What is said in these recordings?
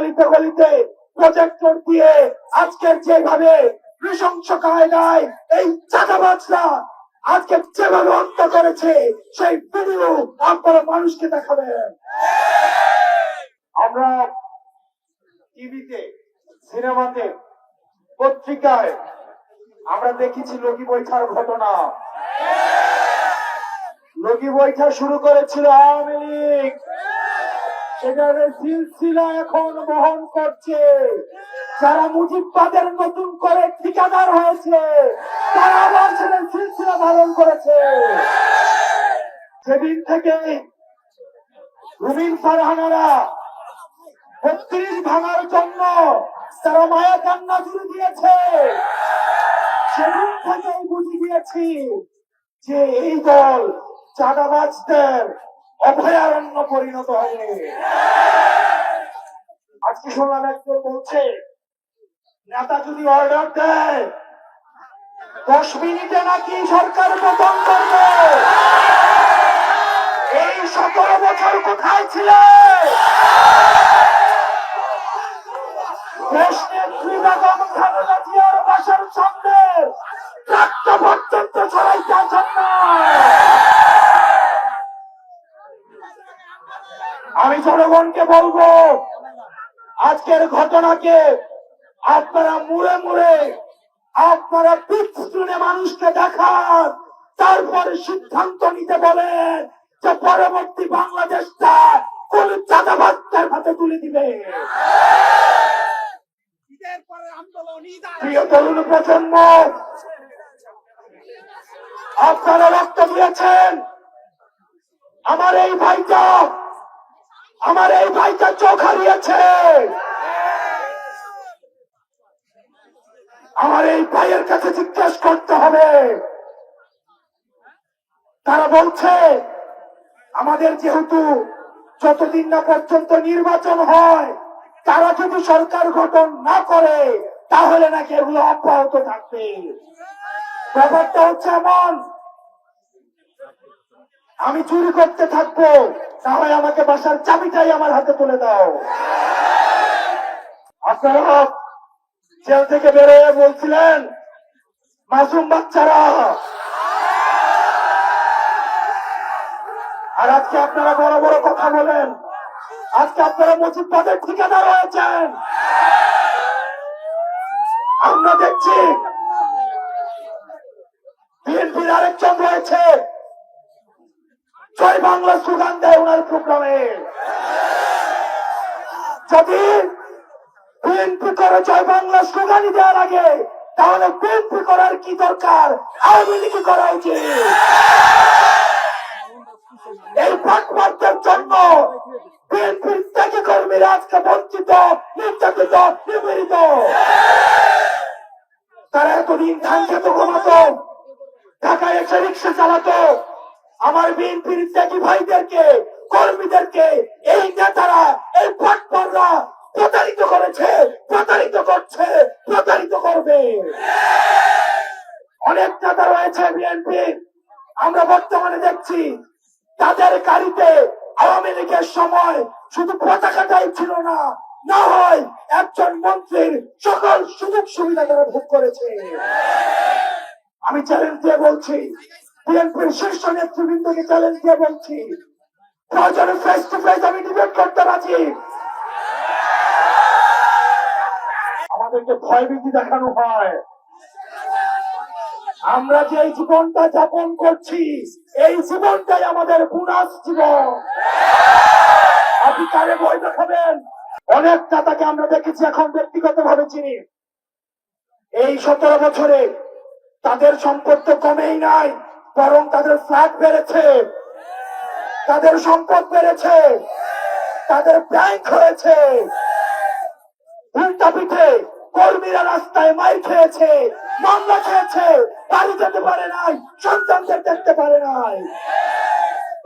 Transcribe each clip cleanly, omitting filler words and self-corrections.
অলিতে গলিতে প্রজেক্টর দিয়ে আজকের যেভাবে নৃশংস কায়দায় এই চাঁদাবাজরা আজকে যেভাবে হত্যা করেছে সেই ভিডিও আপনারা মানুষকে দেখাবেন। আমরা টিভিতে, সিনেমাতে, পত্রিকায় আমরা দেখেছি লগি বৈঠার ঘটনা। লগি বৈঠা শুরু করেছিল আওয়ামী লীগ, সেটার সিলসিলা এখন বহন করছে যারা মুজিববাদের নতুন করে ঠিকাদার হয়েছে, তারা আবার সেটার সিলসিলা পালন করেছে। সেদিন থেকে রুবিন ফারহানারা ৩২ ভাঙার জন্য তারা মায়া কান্না জুড়ে দিয়েছে। সেদিন থেকে বুঝে গিয়েছি যে এই দল চাঁদাবাজদের অভয়ারণ্য পরিণত হবে। আজকে শুনলাম একজন বলছে নেতা যদি অর্ডার দেয় 10 মিনিটে নাকি সরকার পতন করবে। এই 17 বছর কোথায় ছিলে? দেশনেত্রী বেগম খালেদা জিয়ার বাসার সামনে ট্রাক্টর পর্যন্ত সরাইতে আসেন না। আমি জনগণকে বলবো আজকের ঘটনাকে আপনারা মুড়ে মুড়ে আপনারা পিছনে মানুষকে দেখান, তারপরে সিদ্ধান্ত নিতে বলেন যে পরবর্তী বাংলাদেশটা কোন চাঁদাবাজদের হাতে তুলে দিবে। প্রিয় তরুণ প্রজন্ম, আপনারা রক্ত দিয়েছেন। আমার এই ভাইটা চোখ হারিয়েছে। আমার এই ভাইয়ের কাছে জিজ্ঞেস করতে হবে। তারা বলছে আমাদের যেহেতু যতদিন না পর্যন্ত নির্বাচন হয় তারা যদি সরকার গঠন না করে তাহলে নাকি এগুলো অব্যাহত থাকবে। ব্যাপারটা হচ্ছে এমন, আমি চুরি করতে থাকবো, তাহলে আমাকে বাসার চাবিটাই আমার হাতে তুলে দাও। আপনারা জেল থেকে বেরোয় বলছিলেন মাসুম বাচ্চারা, আর আজকে আপনারা বড় বড় কথা বলেন। আজকে আপনারা মুজিববাদের ঠিকাদার হয়েছেন। আমরা দেখছি বিএনপির আরেকজন রয়েছে জয় বাংলা স্লোগান দেয় ওনার প্রোগ্রামে। যদি বিএনপি করে জয় বাংলা স্লোগানই দেওয়ার আগে তাহলে বিএনপি করার কি দরকার, আওয়ামী লীগ করা উচিত। এই ফাঁকবাদদের জন্য বিএনপির ত্যাগী কর্মীরা আজকে বঞ্চিত, নির্যাতিত, নিপীড়িত। তারা এতদিন ধান খেত, ঘুমাতো, ঢাকায় এসে রিক্সা চালাতো। আমার বিএনপির ত্যাগী ভাইদেরকে, কর্মীদেরকে এই নেতারা, এই ফাঁকবাদরা প্রতারিত করেছে, প্রতারিত করছে, প্রতারিত করবে। অনেক নেতা রয়েছে বিএনপি, আমরা বর্তমানে দেখছি তাদের গাড়িতে আওয়ামী লীগের সময় শুধু পতাকাটাই ছিল না, না হয় একজন মন্ত্রীর সকল সুযোগ সুবিধা তারা ভোগ করেছে। আমি চ্যালেঞ্জ দিয়ে বলছি, বিএনপির শীর্ষ নেতৃবৃন্দকে চ্যালেঞ্জ দিয়ে বলছি, প্রয়োজনে ফেস টু ফেস আমি ডিবেট করতে রাজি। আমাদেরকে ভয়ভীতি দেখানো হয়। আমরা যে জীবনটা যাপন করছি এই জীবনটাই আমাদের বোনাস জীবন। আপনি কারে বই দেখাবেন? অনেক নেতাকে আমরা দেখেছি, এখন ব্যক্তিগত ভাবে চিনি। এই 17 বছরে তাদের সম্পদ তো কমেই নাই, বরং তাদের ফ্ল্যাট বেড়েছে, তাদের সম্পদ বেড়েছে, তাদের ব্যাংক হয়েছে। উল্টা পিঠে কর্মীরা রাস্তায় মাইর খেয়েছে, মামলা খেয়েছে, বাড়ি যেতে পারে নাই, সন্তানদের দেখতে পারে নাই।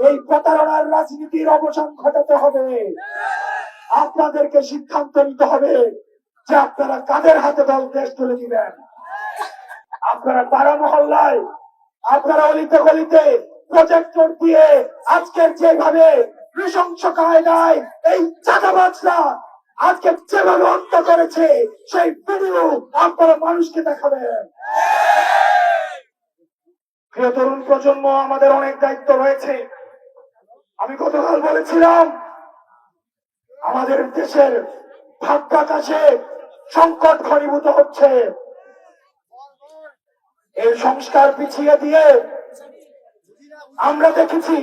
এই প্রতারণার রাজনীতির অবসান ঘটাতে হবে। আপনাদেরকে সিদ্ধান্ত নিতে হবে যে আপনারা কাদের হাতে দল দেশ তুলে দিবেন। আপনারা পাড়া মহল্লায়, আপনারা অলিতে গলিতে প্রজেক্টর দিয়ে আজকের যেভাবে নৃশংস কায়দায় এই চাঁদাবাজরা আজকে যেভাবে হত্যা করেছে সেই ভিডিও আপনারা মানুষকে দেখাবেন। প্রিয় তরুণ প্রজন্ম, আমাদের অনেক দায়িত্ব রয়েছে। আমি গতকাল বলেছিলাম আমাদের দেশের ভাগ্যাকাশে সংকট ঘনীভূত হচ্ছে। এই সংস্কার পিছিয়ে দিয়ে আমরা দেখেছি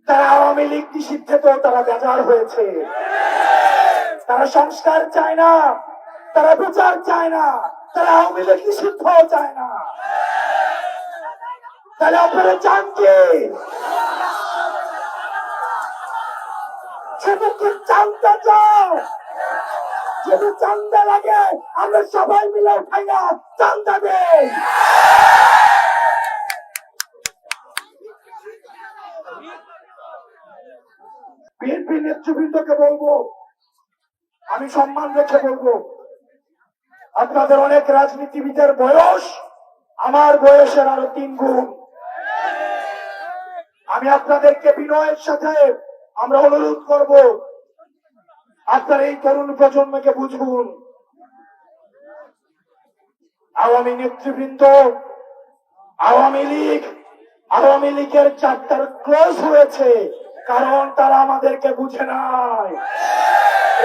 তারা আওয়ামী লীগ নিষিদ্ধেও তারা বেজার হয়েছে। তারা সংস্কার চায় না, তারা বিচার চায় না, তারা আওয়ামী লীগ নিষিদ্ধও চায় না। তাহলে আপনারা চান কি? শুধু কি চান্দা চাও? যদি চান্দা লাগে আমরা সবাই মিলে উঠাইয়া চান্দা দেই। বিএনপি নেতৃবৃন্দকে বলবো, আমি সম্মান রেখে বলবো, আপনাদের অনেক রাজনীতিবিদের বয়স আমার বয়সের আরো 3 গুণ। আমি আপনাদেরকে বিনয়ের সাথে আমরা অনুরোধ করব, আপনার এই তরুণ প্রজন্মকে বুঝুন। আওয়ামী নেতৃবৃন্দ, আওয়ামী লীগের চ্যাপ্টার ক্লোজ হয়েছে, কারণ তারা আমাদেরকে বুঝে নাই।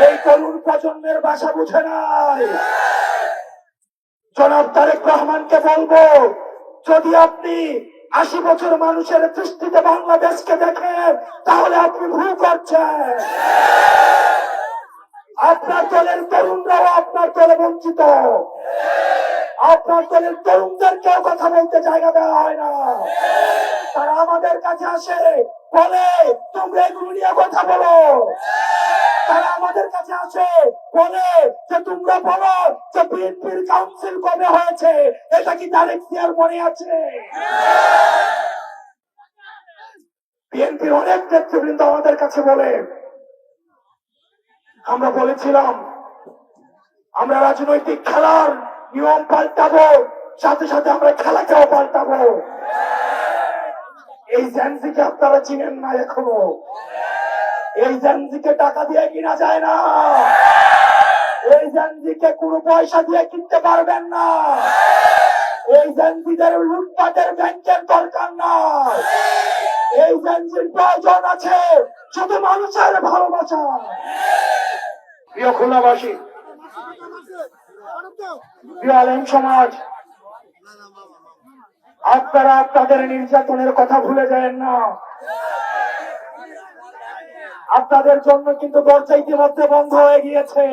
এই তরুণ প্রজন্মের ভাষা বুঝে নাই। জনাব তারেক রহমানকে বলবো, যদি আপনি 80 বছর মানুষের দৃষ্টিতে বাংলাদেশকে দেখেন তাহলে আপনি ভুল করছেন। আপনার দলের তরুণরাও আপনার দলে বঞ্চিত। আপনার দলের তরুণদেরকেও কথা বলতে জায়গা দেওয়া হয় না। তারা আমাদের কাছে আসে, বলে তোমরা এগুলো নিয়ে কথা বলো। তারা আমাদের কাছে আসে, বলে যে তোমরা বলো যে বিএনপির কাউন্সিল কবে হয়েছে, এটা কি তারেক জিয়ার মনে আছে? বিএনপির অনেক নেতৃবৃন্দ আমাদের কাছে বলে, আমরা বলেছিলাম আমরা রাজনৈতিক খেলার নিয়ম পাল্টাবো, সাথে সাথে আমরা খেলাকেও পাল্টাবো। এই জেনজিকে আপনারা চিনেন না এখনো। এই জেনজিকে টাকা দিয়ে কিনা যায় না। এই জেনজিকে কোনো পয়সা দিয়ে কিনতে পারবেন না। এই জেনজিদের লুটপাটের ব্যাংকের দরকার না। এই জেনজির প্রয়োজন আছে শুধু মানুষের ভালোবাসা। প্রিয় খুলনাবাসী, প্রিয় আলেম সমাজ, আপনারা আপনাদের নির্যাতনের কথা ভুলে যান না। আপনাদের জন্য কিন্তু দরজা ইতিমধ্যে বন্ধ হয়ে গিয়েছে।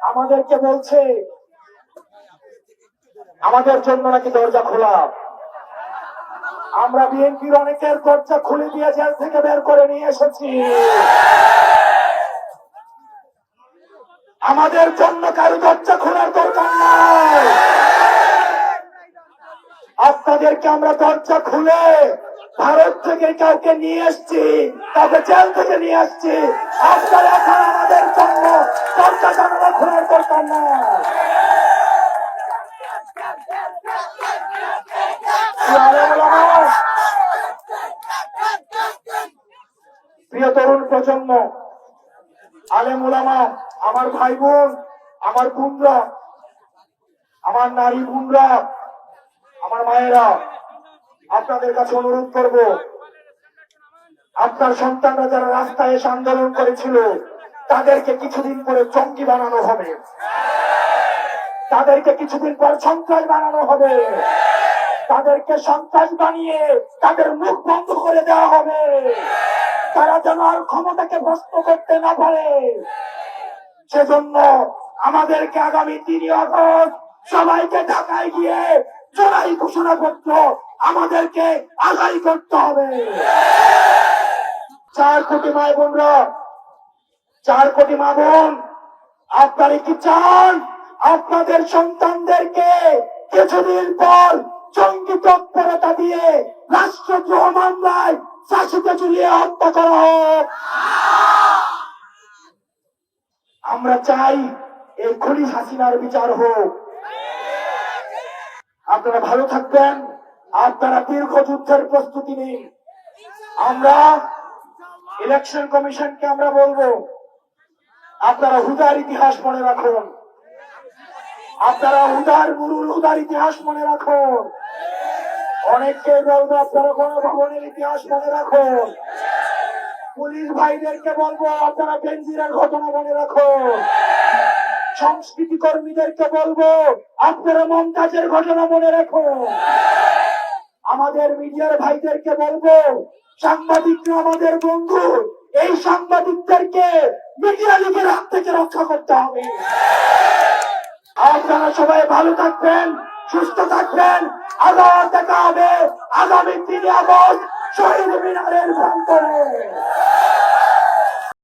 আমাদেরকে বলছে আমাদের জন্য নাকি দরজা খোলা। আমরা বিএনপির অনেকের দরজা খুলে দিয়ে জেল থেকে বের করে নিয়ে এসেছি। আমাদের জন্য কারো দরজা খোলার দরকার নাই। আপনাদেরকে আমরা দরজা খুলে ভারত থেকে কাউকে নিয়ে আসছি, কাউকে জেল থেকে নিয়ে আসছি। আপনারা এখন আমাদের জন্য দরজা জানালা খোলার দরকার নাই। প্রিয় তরুণ প্রজন্ম, আলেম ওলামা, আমার ভাই বোন, আমার বোনরা, আমার নারী বোনরা, আমার মায়েরা, আপনাদের কাছে অনুরোধ করব, আপনার সন্তানরা যারা রাস্তায় এসে আন্দোলন করেছিল তাদেরকে কিছুদিন পরে জঙ্গি বানানো হবে। তাদেরকে কিছুদিন পর সন্ত্রাস বানানো হবে। তাদেরকে সন্ত্রাস বানিয়ে তাদের মুখ বন্ধ করে দেওয়া হবে, তারা যেন আর ক্ষমতাকে ভ্রষ্ট করতে না পারে। সেজন্য আমাদেরকে আগামী 3 আগস্ট সবাইকে ঢাকায় গিয়ে জোড়াই ঘোষণাপত্র আমাদেরকে আদায় করতে হবে। 4 কোটি মা বোনরা, 4 কোটি মা বোন, আপনারা কি চান আপনাদের সন্তানদেরকে কিছুদিন পর জঙ্গি তৎপরতা দিয়ে রাষ্ট্রদ্রোহ মামলায় ফাঁসিতে ঝুলিয়ে হত্যা করা হোক? আমরা চাই এই খুনি হাসিনার বিচার হোক। আপনারা ভালো থাকবেন, আপনারা দীর্ঘ যুদ্ধের প্রস্তুতি নিন। আমরা ইলেকশন কমিশনকে আমরা বলবো, আপনারা হুদার ইতিহাস মনে রাখুন, আপনারা হুদার গুরুর হুদার ইতিহাস মনে রাখুন। অনেককে বলবো আপনারা গণভবনের ইতিহাস মনে রাখুন। পুলিশ ভাইদেরকে বলবো আপনারা বেনজিরের ঘটনা মনে রাখুন। সংস্কৃতি কর্মীদেরকে বলবো আপনারা মমতাজের ঘটনা মনে রাখুন। আমাদের মিডিয়ার ভাইদেরকে বলবো সাংবাদিকরা আমাদের বন্ধু, এই সাংবাদিকদেরকে মিডিয়া লিগের হাত থেকে রক্ষা করতে হবে। আপনারা সবাই ভালো থাকবেন, সুস্থ থাকবেন। আবার দেখা হবে আগামী 3 আগস্ট শহীদ মিনারের প্রান্তরে।